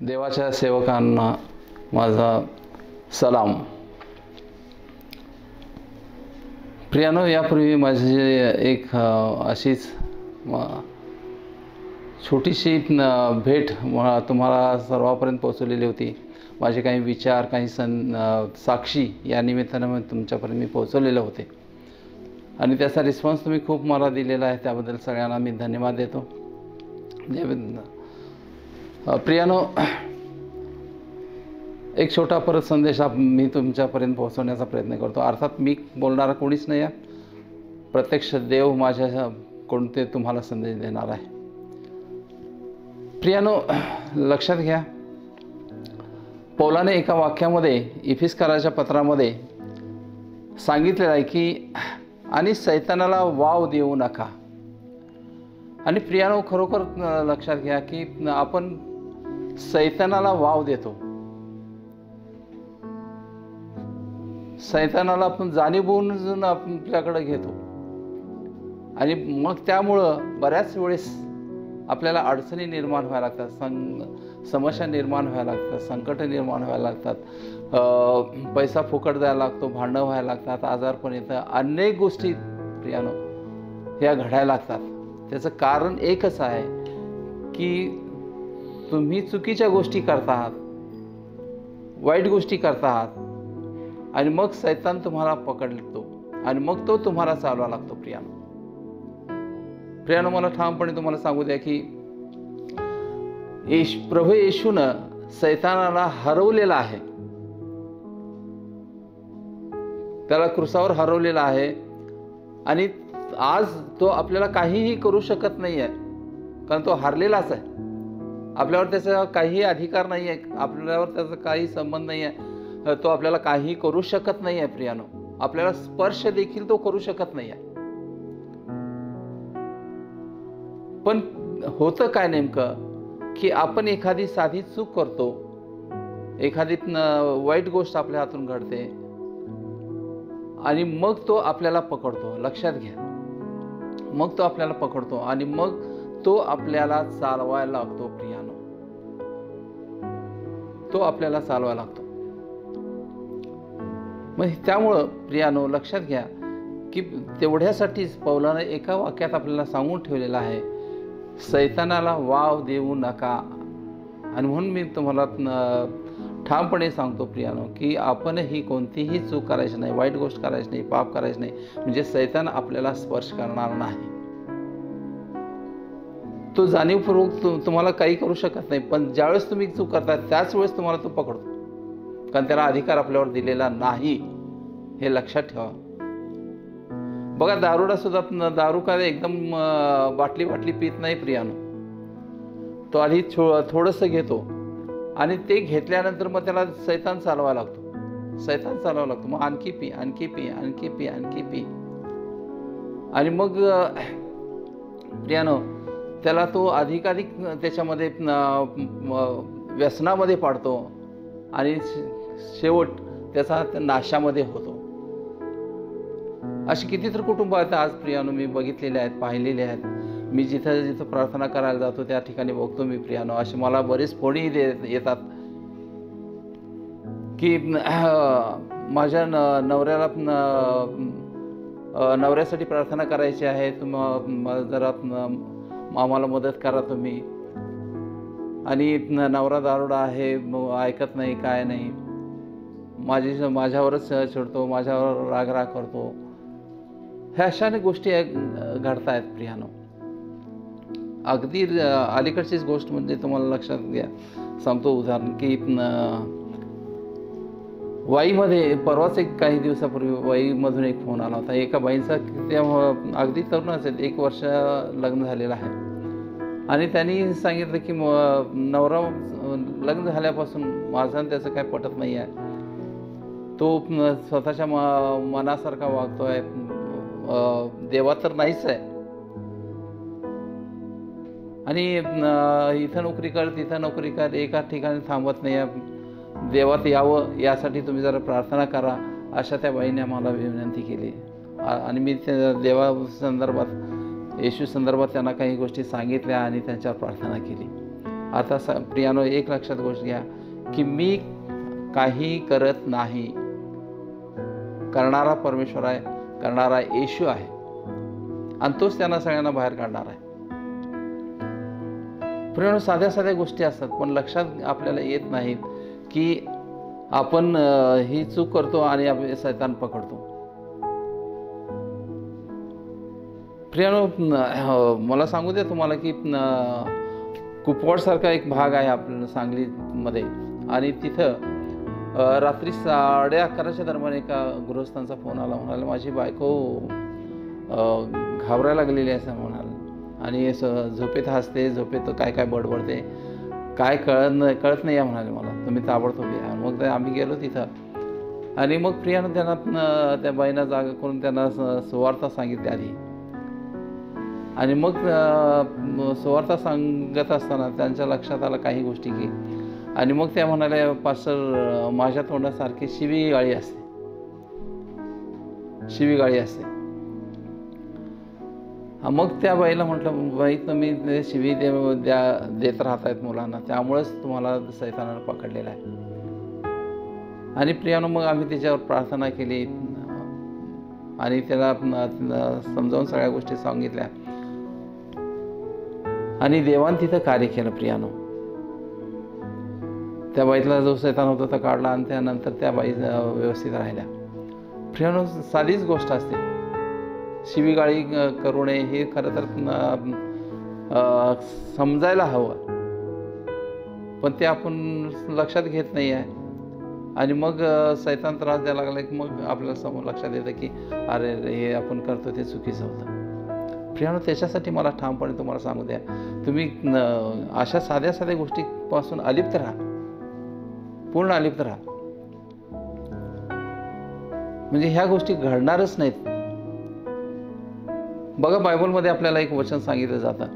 देवाच्या सेवकांना माझा सलाम. प्रियानो, यापूर्वी माझी एक अशीच छोटीशी भेट तुम्हाला सर्वांपर्यंत पोहोचवलेली होती. माझे काही विचार, काही साक्षी या निमित्तानं तुमच्यापर्यंत मी पोहोचवलेले होते आणि त्याचा रिस्पॉन्स तुम्ही खूप मला दिलेला आहे. त्याबद्दल सगळ्यांना मी धन्यवाद देतो. प्रियानो, एक छोटा परत संदेश मी तुमच्यापर्यंत पोहोचवण्याचा प्रयत्न करतो. अर्थात मी बोलणारा कोणीच नाही आहे, प्रत्यक्ष देव माझ्या कोणते तुम्हाला संदेश देणार आहे. प्रियानो, लक्षात घ्या, पौलाने एका वाक्यामध्ये इफिसकराच्या पत्रामध्ये सांगितलेलं आहे की आणि सैतानाला वाव देऊ नका. आणि प्रियानो, खरोखर लक्षात घ्या की आपण सैतानाला वाव देतो. सैतानाला आपण जाणीवून आपल्याकडे घेतो आणि मग त्यामुळं बऱ्याच वेळेस आपल्याला अडचणी निर्माण व्हायला लागतात, समस्या निर्माण व्हायला लागतात, संकट निर्माण व्हायला लागतात, पैसा फुकट द्यायला लागतो, भांडणं व्हायला लागतात, आजारपण येतं, अनेक गोष्टी प्रियानो ह्या घडायला लागतात. त्याचं कारण एकच आहे की तुम्ही चुकीच्या गोष्टी करता आहात, वाईट गोष्टी करता आहात आणि मग सैतान तुम्हाला पकडतो आणि मग तो तुम्हाला चालवा लागतो. प्रियानो, मला ठामपणे तुम्हाला सांगू द्या की प्रभू येशूनं सैतानाला हरवलेला आहे, त्याला क्रुसावर हरवलेला आहे आणि आज तो आपल्याला काहीही करू शकत नाही आहे, कारण तो हारलेलाच आहे. आपल्यावर त्याचा काही अधिकार नाही आहे, आपल्यावर त्याचा काही संबंध नाही आहे, तो आपल्याला काही करू शकत नाही आहे. प्रियानो, आपल्याला स्पर्श देखील तो करू शकत नाही आहे. पण होतं काय नेमकं की आपण एखादी साधी चूक करतो, एखादी वाईट गोष्ट आपल्या हातून घडते आणि मग तो आपल्याला पकडतो. लक्षात घ्या, मग तो आपल्याला पकडतो आणि मग तो आपल्याला चालवायला लागतो. प्रियानो, तो आपल्याला चालवायला लागतो. मग त्यामुळं प्रियानो, लक्षात घ्या की तेवढ्यासाठीच पौलाने एका वाक्यात आपल्याला सांगून ठेवलेलं आहे, सैतानाला वाव देऊ नका. आणि म्हणून मी तुम्हाला ठामपणे सांगतो प्रियानो की आपणही कोणतीही चूक करायची नाही, वाईट गोष्ट करायची नाही, पाप करायचं नाही, म्हणजे सैतान आपल्याला स्पर्श करणार नाही. तो जाणीवपूर्वक तुम्हाला काही करू शकत नाही, पण ज्यावेळेस तुम्ही चूक करता त्याच वेळेस तुम्हाला तो पकडतो, कारण त्याला अधिकार आपल्यावर दिलेला नाही. हे लक्षात ठेवा. बघा, दारुडा सुद्धा दारू काय एकदम बाटली बाटली पित नाही प्रियानो. तो आधी थोडंसं घेतो आणि ते घेतल्यानंतर मग त्याला सैतान चालवायला लागतो. मग आणखी पी, आणखी पी, आणखी पी, आणखी पी. आणि मग प्रियानो, त्याला तो अधिकाधिक त्याच्यामध्ये व्यसनामध्ये पाडतो आणि शेवट त्याचा नाशामध्ये होतो. अशी कितीतरी कुटुंब आहेत आज प्रियानो, मी बघितलेले आहेत, पाहिलेले आहेत. मी जिथं जिथं प्रार्थना करायला जातो त्या ठिकाणी बघतो मी प्रियानो, असे मला बरेच फोनही येतात की माझ्या नवऱ्यासाठी प्रार्थना करायची आहे, जरा आम्हाला मदत करा तुम्ही. आणि नवरा दारुडा आहे, ऐकत नाही, काय नाही, माझ्यावरच चिडतो, माझ्यावर राग करतो. ह्या अशाने गोष्टी घडतायत प्रियानो. अगदी अलीकडचीच गोष्ट म्हणजे तुम्हाला लक्षात घ्या, सांगतो उदाहरण की वाईमध्ये परवाच काही दिवसापूर्वी वाईमधून एक फोन आला होता. एका बाईंचा अगदी तरुण असेल, 1 वर्ष लग्न झालेलं आहे आणि त्यांनी सांगितलं की नवरा लग्न झाल्यापासून माझं आणि त्याचं काय पटत नाही आहे, तो स्वतःच्या मनासारखा वागतोय, देवा तर नाहीच आहे आणि इथं नोकरी कर, तिथं नोकरी कर, एका ठिकाणी थांबत नाही आहे, देवात यावं यासाठी तुम्ही जरा प्रार्थना करा, अशा त्या बाईने आम्हाला विनंती केली. आणि मी त्या देवा संदर्भात, येशू संदर्भात त्यांना काही गोष्टी सांगितल्या आणि त्यांच्यावर प्रार्थना केली. आता प्रियानो, एक लक्षात गोष्ट घ्या की मी काही करत नाही, करणारा परमेश्वर आहे, करणारा येशू आहे आणि तोच त्यांना सगळ्यांना बाहेर काढणार आहे. प्रियानो, साध्या साध्या गोष्टी असतात पण लक्षात आपल्याला येत नाहीत की आपण ही चूक करतो आणि शैतान पकडतो. प्रियानो, मला सांगू द्या तुम्हाला की कुपवाड सारखा एक भाग आहे आपल्या सांगलीमध्ये आणि तिथं रात्री 11:30च्या दरम्यान एका गृहस्थांचा फोन आला. म्हणाले माझी बायको घाबरायला लागलेली आहे असं म्हणाल आणि झोपेत हसते, झोपेत काय काय बडबडते, काय कळत नाही आहे म्हणाले मला, तुम्ही ताबडतोब या. मग आम्ही गेलो तिथं आणि मग प्रियानं त्यांना त्या बाईंना जागा करून त्यांना सुवार्ता सांगितली आधी आणि मग सुवार्ता सांगत असताना त्यांच्या लक्षात आलं काही गोष्टी की आणि मग त्या म्हणाल्या पास्टर माझ्या तोंडासारखी शिवीगाळी असते. मग त्या बाईला म्हटलं बाई तुम्ही शिवी देत राहतायत मुलांना, त्यामुळेच तुम्हाला सैतानानं पकडलेला आहे. आणि प्रियानो, मग आम्ही त्याच्यावर प्रार्थना केली आणि त्याला समजावून सगळ्या गोष्टी सांगितल्या आणि देवान तिथं कार्य केलं. प्रियानो, त्या बाईतला जो सैतान होता तो काढला आणि त्यानंतर त्या बाई व्यवस्थित राहिल्या. प्रियानो, साधीच गोष्ट असते, शिवीगाळी करू नये हे खरं तर समजायला हवं पण ते आपण लक्षात घेत नाही आहे आणि मग सैतान त्रास द्यायला लागला की मग आपल्याला समोर लक्षात येतं की अरे हे आपण करतो ते चुकीचं होतं. प्रियानो, त्याच्यासाठी मला ठामपणे तुम्हाला सांगू द्या, तुम्ही अशा साध्या साध्या गोष्टीपासून अलिप्त राहा, पूर्ण अलिप्त राहा, म्हणजे ह्या गोष्टी घडणारच नाहीत. बघा, बायबलमध्ये आपल्याला एक वचन सांगितलं जातं,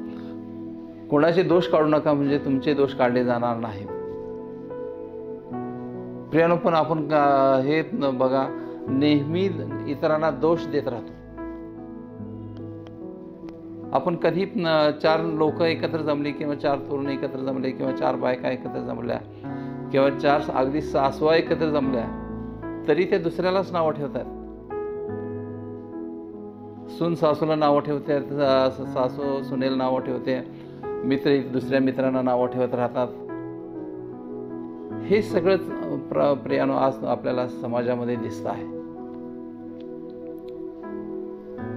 कोणाचे दोष काढू नका म्हणजे तुमचे दोष काढले जाणार नाहीत. प्रियानो, पण आपण हे बघा, नेहमी इतरांना दोष देत राहतो. आपण कधी 4 लोक एकत्र जमली किंवा 4 तरुण एकत्र जमले किंवा 4 बायका एकत्र जमल्या किंवा 4 अगदी सासवा एकत्र जमल्या तरी ते दुसऱ्यालाच नावं ठेवतात. सून सासूला नावं ठेवते, सासू सुनेला नावं ठेवते, मित्र दुसऱ्या मित्रांना नावं ठेवत राहतात. हे सगळंच प्रियानो आज आपल्याला समाजामध्ये दिसत आहे.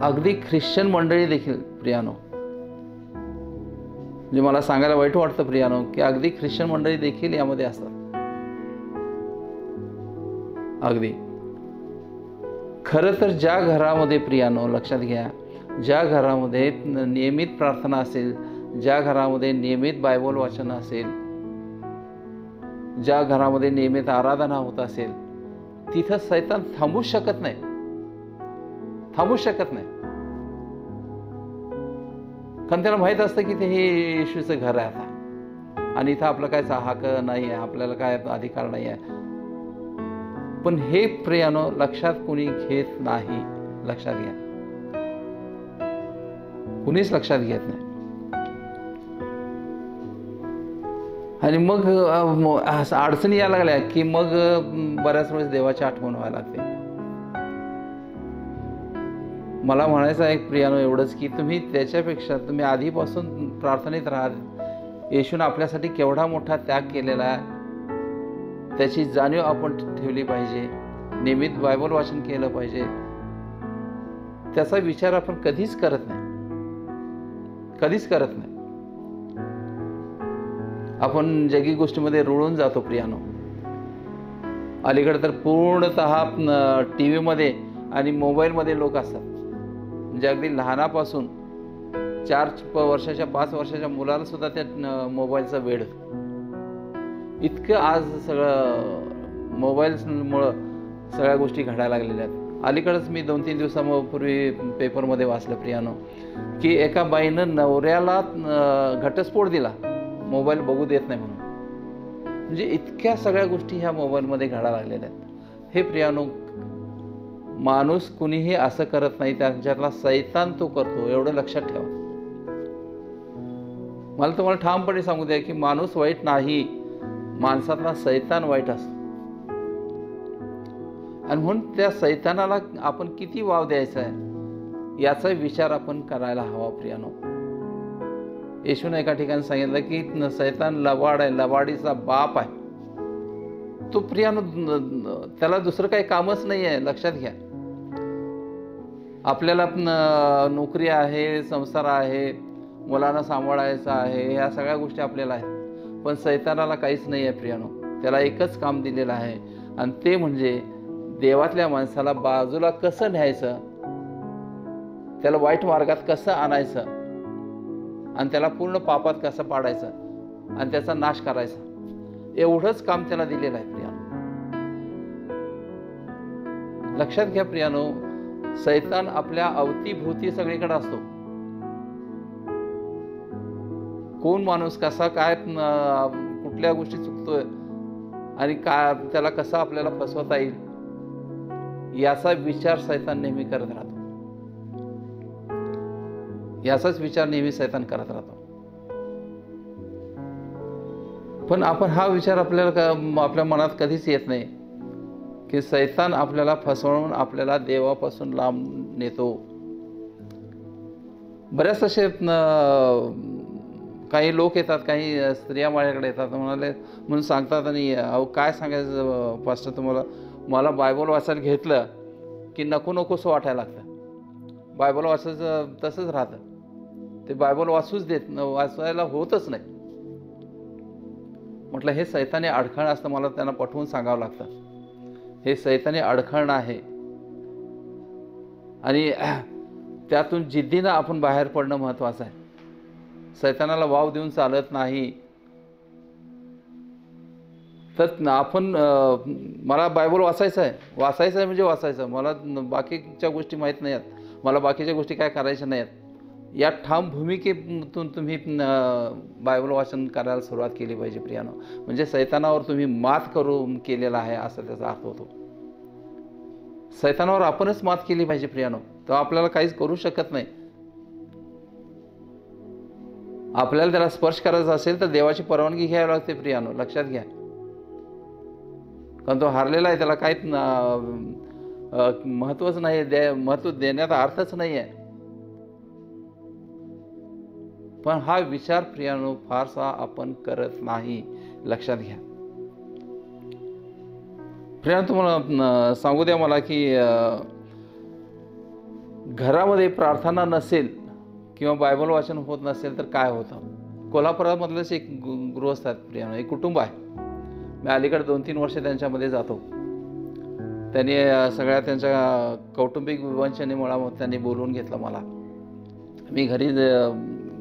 अगदी ख्रिश्चन मंडळी देखील प्रियानो, म्हणजे मला सांगायला वाईट वाटतं प्रियानो की अगदी ख्रिश्चन मंडळी देखील यामध्ये असतात. अगदी खरं तर ज्या घरामध्ये प्रियानो, लक्षात घ्या, ज्या घरामध्ये नियमित प्रार्थना असेल, ज्या घरामध्ये नियमित बायबल वाचन असेल, ज्या घरामध्ये नियमित आराधना होत असेल, तिथं सैतान थांबूच शकत नाही. कारण त्याला माहीत असतं की ते हे येशूचं घर आहे आता आणि इथं आपलं काय हक्क नाही आहे, आपल्याला काय अधिकार नाही आहे. पण हे प्रियानो लक्षात कुणी घेत नाही. लक्षात घ्या, कुणीच लक्षात घेत नाही. आणि मग अडचणी यायला लागल्या की मग बऱ्याच वेळेस देवाची आठवण व्हायला लागते. मला म्हणायचं आहे प्रियानो एवढंच की तुम्ही त्याच्यापेक्षा तुम्ही आधीपासून प्रार्थनेत राहा. येशूने आपल्यासाठी केवढा मोठा त्याग केलेला आहे त्याची जाणीव आपण ठेवली पाहिजे. नियमित बायबल वाचन केलं पाहिजे. त्याचा विचार आपण कधीच करत नाही. आपण जगी गोष्टीमध्ये रुळून जातो प्रियानो. अलीकडे तर पूर्णतः टीव्हीमध्ये आणि मोबाईलमध्ये लोक असतात. म्हणजे अगदी लहानापासून 4 वर्षाच्या 5 वर्षाच्या मुलाला सुद्धा त्या मोबाईलचा वेड. इतकं आज सगळं मोबाईलमुळं सगळ्या गोष्टी घडायला लागलेल्या आहेत. अलीकडेच मी 2-3 दिवसापूर्वी पेपरमध्ये वाचलं प्रियानो की एका बाईनं नवऱ्याला घटस्फोट दिला मोबाईल बघू देत नाही म्हणून. म्हणजे इतक्या सगळ्या गोष्टी ह्या मोबाईलमध्ये घडायला लागलेल्या आहेत. हे प्रियानो, माणूस कुणीही असं करत नाही, त्यांच्यातला सैतान तो करतो. एवढं लक्षात ठेवा. मला तुम्हाला ठामपणे सांगू द्या की माणूस वाईट नाही, माणसातला सैतान वाईट असतो. आणि म्हणून त्या सैतानाला आपण किती वाव द्यायचा आहे याचा विचार आपण करायला हवा प्रियानो. येशूने एका ठिकाणी सांगितलं की सैतान लबाड आहे, लबाडीचा बाप आहे. तो प्रियानो त्याला दुसरं काही कामच नाही आहे. लक्षात घ्या, आपल्याला नोकरी आहे, संसार आहे, मुलांना सांभाळायचं आहे, ह्या सगळ्या गोष्टी आपल्याला आहेत. पण सैतानाला काहीच नाही आहे प्रियानो. त्याला एकच काम दिलेलं आहे आणि ते म्हणजे देवातल्या माणसाला बाजूला कसं न्यायचं, त्याला वाईट मार्गात कसं आणायचं आणि त्याला पूर्ण पापात कसं पाडायचं आणि त्याचा नाश करायचा, एवढंच काम त्याला दिलेलं आहे प्रियानो. लक्षात घ्या प्रियानो, सैतान आपल्या अवतीभोवती सगळीकडे असतो. कोण माणूस कसा काय कुठल्या गोष्टी चुकतोय आणि काय त्याला कसं आपल्याला फसवता येईल याचा विचार सैतान नेहमी करत राहतो. याचाच विचार नेहमी सैतान करत राहतो. पण आपण हा विचार आपल्या मनात कधीच येत नाही की सैतान आपल्याला फसवून आपल्याला देवापासून लांब नेतो. बऱ्याच असे काही लोक येतात, काही स्त्रिया माझ्याकडे येतात, म्हणून सांगतात आणि अहो काय सांगायचं पास्टर तुम्हाला, मला बायबल वाचायला घेतलं की नको नकोसं वाटायला लागतं. बायबल वाचायचं तसंच राहतं, ते बायबल वाचायला होतच नाही. म्हटलं हे सैतानी अडखळ असतं. मला त्यांना पटवून सांगावं लागतं हे सैतानी अडखळणं आहे आणि त्यातून जिद्दीनं आपण बाहेर पडणं महत्त्वाचं आहे. सैतानाला वाव देऊन चालत नाही. तर आपण मला बायबल वाचायचं आहे म्हणजे वाचायचं. मला बाकीच्या गोष्टी माहीत नाही आहेत, मला बाकीच्या गोष्टी काय करायच्या नाही आहेत, या ठाम भूमिकेतून तुम्ही बायबल वाचन करायला सुरुवात केली पाहिजे प्रियानो. म्हणजे सैतानावर तुम्ही मात करून केलेला आहे असं त्याचा अर्थ होतो. सैतानावर आपणच मात केली पाहिजे प्रियानो, तो आपल्याला काहीच करू शकत नाही. आपल्याला त्याला स्पर्श करायचा असेल तर देवाची परवानगी घ्यावी लागते प्रियानो. लक्षात घ्या, कारण तो हारलेला आहे, त्याला काहीच महत्त्वच नाही, महत्त्व देण्याचा अर्थच नाही आहे. पण हा विचार प्रियानो फारसा आपण करत नाही. लक्षात घ्या प्रियानो, तुम्हाला सांगू द्या मला की घरामध्ये प्रार्थना नसेल किंवा बायबल वाचन होत नसेल तर काय होतं. कोल्हापुरामधलंच एक गृहस्थ आहेत प्रियानो, एक कुटुंब आहे. मी अलीकडे 2-3 वर्ष त्यांच्यामध्ये जातो. त्यांनी सगळ्या त्यांच्या कौटुंबिक विवंचनेमुळे त्यांनी बोलवून घेतलं मला. मी घरी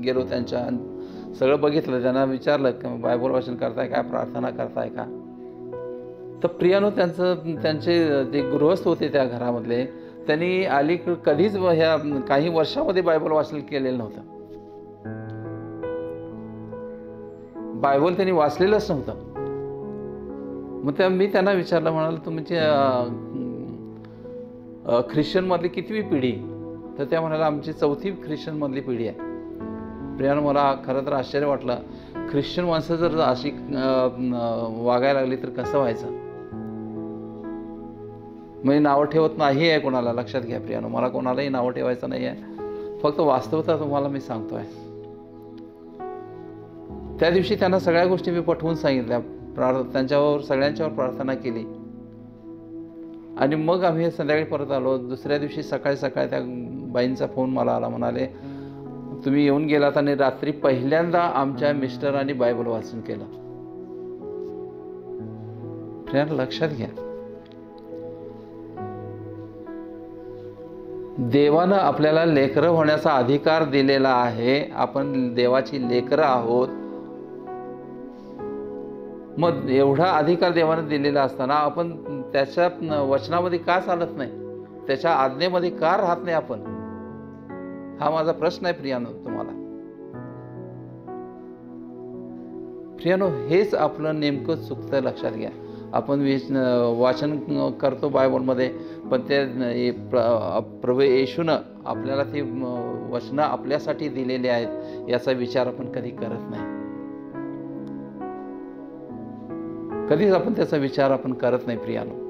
गेलो त्यांच्या, सगळं बघितलं. त्यांना विचारलं की बायबल वाचन करताय काय, प्रार्थना करताय का. तर प्रियानो त्यांचे जे गृहस्थ होते त्या घरामधले, त्यांनी अलीकडे कधीच ह्या काही वर्षामध्ये बायबल वाचन केलेलं नव्हतं. बायबल त्यांनी वाचलेलंच नव्हतं. मग मी त्यांना विचारलं, म्हणाल तुमची ख्रिश्चनमधली कितवी पिढी. तर त्या म्हणाला आमची 4थी ख्रिश्चनमधली पिढी आहे. प्रियानो, मला खरं तर आश्चर्य वाटलं. ख्रिश्चन माणसं जर अशी वागायला लागली तर कसं व्हायचं. मी नावं ठेवत नाही आहे कोणाला. लक्षात घ्या प्रियानो, मला कोणालाही नावं ठेवायचं नाही आहे. फक्त वास्तवता तुम्हाला मी सांगतो आहे. त्या दिवशी त्यांना सगळ्या गोष्टी मी पटवून सांगितल्या, त्यांच्यावर सगळ्यांच्यावर प्रार्थना केली आणि मग आम्ही संध्याकाळी परत आलो. दुसऱ्या दिवशी सकाळी त्या बाईंचा फोन मला आला. म्हणाले तुम्ही येऊन गेलात आणि रात्री पहिल्यांदा आमच्या मिस्टरांनी बायबल वाचन केलं. प्रियानो, लक्षात घ्या, देवानं आपल्याला लेकरं होण्याचा अधिकार दिलेला आहे. आपण देवाची लेकरं आहोत. मग एवढा अधिकार देवानं दिलेला असताना आपण त्याच्या वचनामध्ये का चालत नाही, त्याच्या आज्ञेमध्ये का राहत नाही आपण, हा माझा प्रश्न आहे प्रियानो तुम्हाला. प्रियानो, हेच आपलं नेमकं चुकतं. लक्षात घ्या, आपण वाचन करतो बायबलमध्ये, पण ते प्रभू येशूनं आपल्याला ती वचनं आपल्यासाठी दिलेली आहेत याचा विचार आपण कधी करत नाही. कधीच आपण त्याचा विचार आपण करत नाही प्रियानो.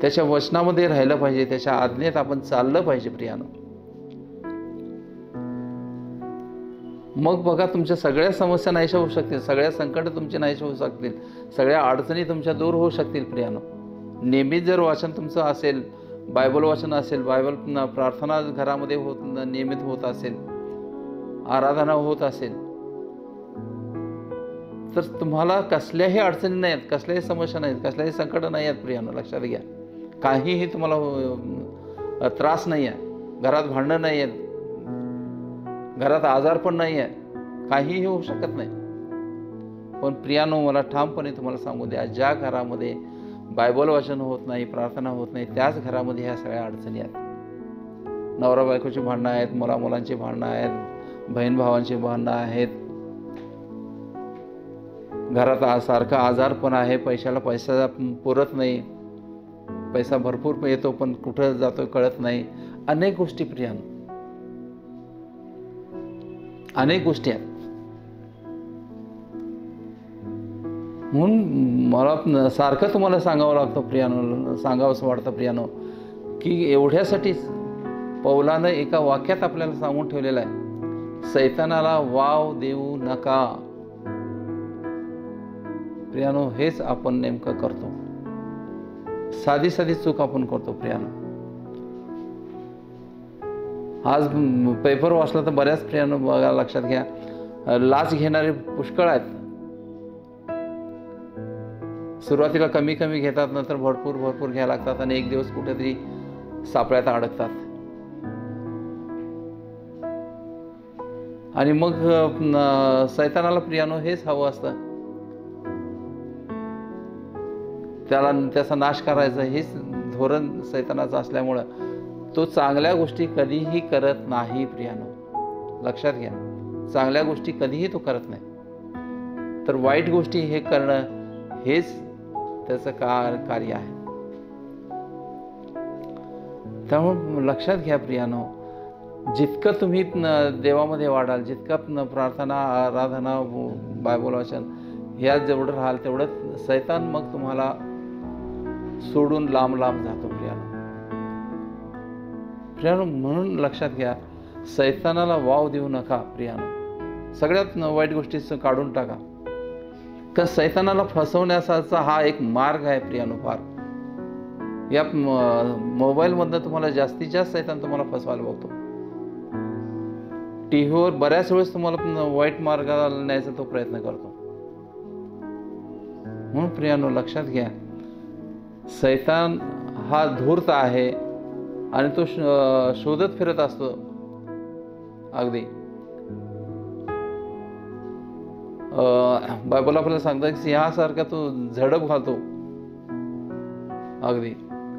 त्याच्या वचनामध्ये राहिलं पाहिजे, त्याच्या आज्ञेत आपण चाललं पाहिजे प्रियानो. मग बघा, तुमच्या सगळ्या समस्या नाहीशा होऊ शकतील, सगळ्या संकट तुमचे नाहीशे होऊ शकतील, सगळ्या अडचणी तुमच्या दूर होऊ शकतील प्रियानो. नियमित जर वाचन तुमचं असेल, बायबल वाचन असेल, बायबल प्रार्थना घरामध्ये नियमित होत असेल, आराधना होत असेल, तर तुम्हाला कसल्याही अडचणी नाहीत, कसल्याही समस्या नाहीत, कसल्याही संकट नाही आहेत प्रियानो. लक्षात घ्या, काहीही तुम्हाला त्रास नाही आहे, घरात भांडणं नाही आहेत, घरात आजार पण नाही आहे, काहीही होऊ शकत नाही. पण प्रियानो, मला ठामपणे तुम्हाला सांगू द्या, ज्या घरामध्ये बायबल वाचन होत नाही, प्रार्थना होत नाही, त्याच घरामध्ये ह्या सगळ्या अडचणी आहेत. नवरा बायकोची भांडणं आहेत, मुला मुलांची भांडणं आहेत, बहीण भावांची भांडणं आहेत, घरात सारखा आजार पण आहे, पैसा पुरत नाही, पैसा भरपूर येतो पण कुठं जातो कळत नाही, अनेक गोष्टी प्रियानो, अनेक गोष्टी आहेत. म्हणून मला सारखं तुम्हाला सांगावं लागतं प्रियानो, सांगावंसं वाटतं प्रियानो, की एवढ्यासाठीच पौलानं एका वाक्यात आपल्याला सांगून ठेवलेलं आहे, सैतानाला वाव देऊ नका. प्रियानो, हेच आपण नेमकं करतो, साधी साधी चूक आपण करतो प्रियानो. आज पेपर वाचला तर बऱ्याच प्रियानो बघा, लक्षात घ्या, लाच घेणारे पुष्कळ आहेत. सुरुवातीला कमी कमी घेतात, नंतर भरपूर भरपूर घ्यायला लागतात आणि एक दिवस कुठेतरी सापळ्यात अडकतात. आणि मग सैतानाला प्रियानो हेच हवं असतं, त्याचा नाश करायचं हेच धोरण सैतानाचं असल्यामुळं तो चांगल्या गोष्टी कधीही करत नाही प्रियानो. लक्षात घ्या, चांगल्या गोष्टी कधीही तो करत नाही, तर वाईट गोष्टी हे करणं हेच त्याचं कार्य आहे. त्यामुळे लक्षात घ्या प्रियानो, जितकं तुम्ही देवामध्ये वाढाल, जितकं प्रार्थना, आराधना, बायबल वाचन ह्यात जेवढं राहाल, तेवढं सैतान मग तुम्हाला सोडून लांब लांब जातो प्रियानो. प्रियानो, म्हणून लक्षात घ्या, सैतानाला वाव देऊ नका प्रियानो. सगळ्यात वाईट गोष्टी काढून टाका, का सैतानाला फसवण्याचा हा एक मार्ग आहे प्रियानो. फार या मोबाईलमधनं तुम्हाला जास्तीत जास्त सैतान तुम्हाला फसवायला बघतो. टीव्हीवर बऱ्याच वेळेस तुम्हाला वाईट मार्गाला न्यायचा तो प्रयत्न करतो. म्हणून प्रियानो, लक्षात घ्या, सैतान हा धूर्त आहे आणि तो शोधत फिरत असतो. अगदी बायबल आपल्याला सांगतात की सिंहासारखा तो झडप घालतो अगदी,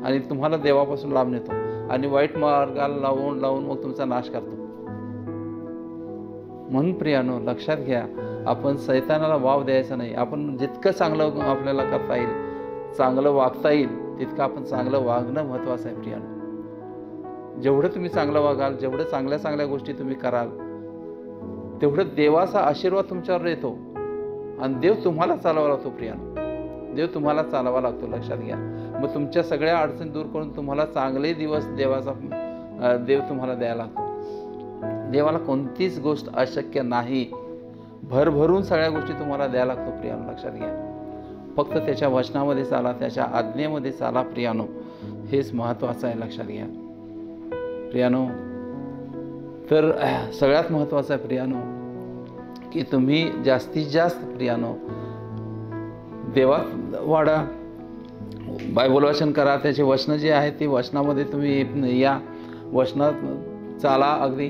आणि तुम्हाला देवापासून लांब नेतो आणि वाईट मार्गाला लावून मग तुमचा नाश करतो. म्हणून प्रियानो, लक्षात घ्या, आपण सैतानाला वाव द्यायचा नाही. आपण जितकं चांगलं आपल्याला करता येईल, चांगलं वागता येईल, तितकं आपण चांगलं वागणं महत्त्वाचं आहे प्रियानो. जेवढं तुम्ही चांगलं वागाल, जेवढं चांगल्या चांगल्या गोष्टी तुम्ही कराल, तेवढं देवाचा आशीर्वाद तुमच्यावर येतो आणि देव तुम्हाला चालवा लागतो प्रियानो. देव तुम्हाला चालवा लागतो, लक्षात घ्या. मग तुमच्या सगळ्या अडचणी दूर करून तुम्हाला चांगले दिवस देव तुम्हाला द्यायला लागतो. देवाला कोणतीच गोष्ट अशक्य नाही, भरभरून सगळ्या गोष्टी तुम्हाला द्यायला लागतो प्रियानो. लक्षात घ्या, फक्त त्याच्या वचनामध्ये चाला, त्याच्या आज्ञेमध्ये चाला प्रियानो, हेच महत्त्वाचं आहे. लक्षात घ्या प्रियानो. तर सगळ्यात महत्त्वाचं आहे प्रियानो की तुम्ही जास्तीत जास्त प्रियानो देवात वाढा, बायबल वाचन करा, त्याचे वचनं जे आहेत ते वचनामध्ये तुम्ही या वचनात चाला, अगदी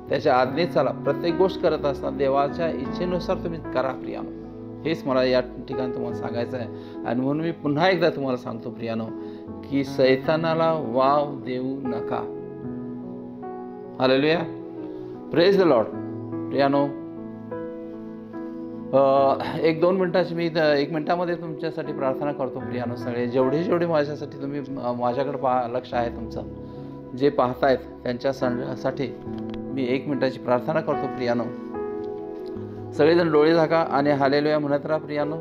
त्याच्या आज्ञेत चाला. प्रत्येक गोष्ट करत असताना देवाच्या इच्छेनुसार तुम्ही करा प्रियानो. हेच मला या ठिकाणी तुम्हाला सांगायचं आहे. आणि म्हणून मी पुन्हा एकदा तुम्हाला सांगतो प्रियानो की सैतानाला वाव देऊ नका. हालेलुया, प्रेज द लॉर्ड प्रियानो. एक 2 मिनिटाची मी 1 मिनिटामध्ये तुमच्यासाठी प्रार्थना करतो प्रियानो. सगळे जेवढे माझ्यासाठी तुम्ही माझ्याकडे लक्ष आहे तुमचं, जे पाहतायत त्यांच्यासाठी मी 1 मिनिटाची प्रार्थना करतो प्रियानो. सगळेजण डोळे झाका आणि हालेलुया म्हणत राहा प्रियानो.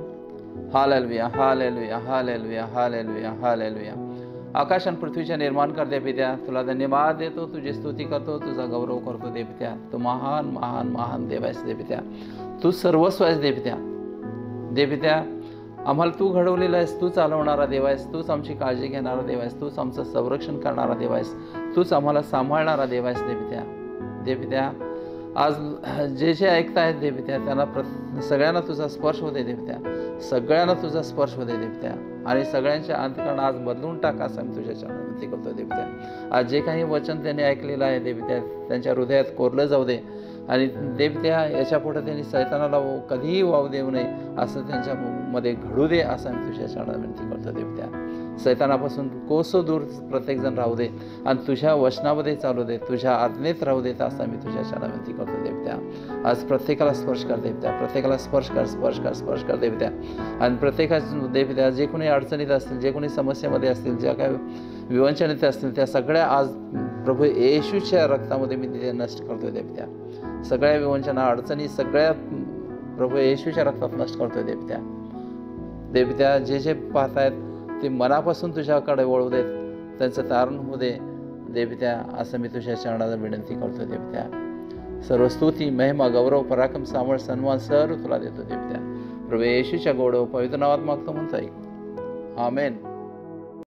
Hallelujah hallelujah hallelujah hallelujah hallelujah. आकाश आणि पृथ्वीच्या निर्माण कर देवित्या, तुला धन्यवाद देतो, तुझी स्तुती करतो, तुझा गौरव करतो देवित्या. तू महान महान महान देव आहेस देवित्या. तू सर्वस्व आहेस देवित्या. देवित्या, आम्हाला तू घडवलेला आहेस, तू चालवणारा देव आहेस, तूच आमची काळजी घेणारा देव आहेस, तूच आमचं संरक्षण करणारा देव आहेस, तूच आम्हाला सांभाळणारा देव आहेस देवित्या. देवित्या, आज जे ऐकतायत देवित्या त्यांना सगळ्यांना तुझा स्पर्श होते देवित्या. सगळ्यांना तुझा स्पर्श होते देवित्या. आणि सगळ्यांच्या अंतकरण आज बदलून टाका असं मी तुझ्या विनंती करतो देवित्या. आज जे काही वचन त्यांनी ऐकलेलं आहे देवित्या त्यांच्या हृदयात कोरलं जाऊ दे. आणि देवित्या, याच्या पुढे त्यांनी सैतानाला कधीही वाव देऊ नये असं त्यांच्यामध्ये घडू दे असं मी तुझ्या विनंती करतो देवित्या. सैतानापासून कोसो दूर प्रत्येकजण राहू दे आणि तुझ्या वचनामध्ये चालू दे, तुझ्या आज्ञेत राहू देत असं मी तुझ्या विनंती करतो देवित्या. आज प्रत्येकाला स्पर्श कर देवित्या, प्रत्येकाला स्पर्श कर देवित्या. आणि प्रत्येकाचं देवित्या जे कोणी अडचणीत असतील, जे कोणी समस्येमध्ये असतील, ज्या काही विवंचनेत असतील, त्या सगळ्या आज प्रभू येशूच्या रक्तामध्ये मी तिथे नष्ट करतोय देवित्या. सगळ्या विवंचना अडचणी सगळ्या प्रभू येशूच्या रक्तात नष्ट करतोय देवित्या. देवित्या, जे पाहतायत ते मनापासून तुझ्याकडे वळू देत, त्यांचं तारण होऊ दे देवित्या असं मी तुझ्या चरणाला विनंती करतो देवित्या. सर्व स्तुती, महिमा, गौरव, पराक्रम, सामळ, सन्मान सर्व तुला देतो देवित्या. प्रभू येशूच्या गोड पवित्र नावात मागतो म्हणतो ऐक. आमेन.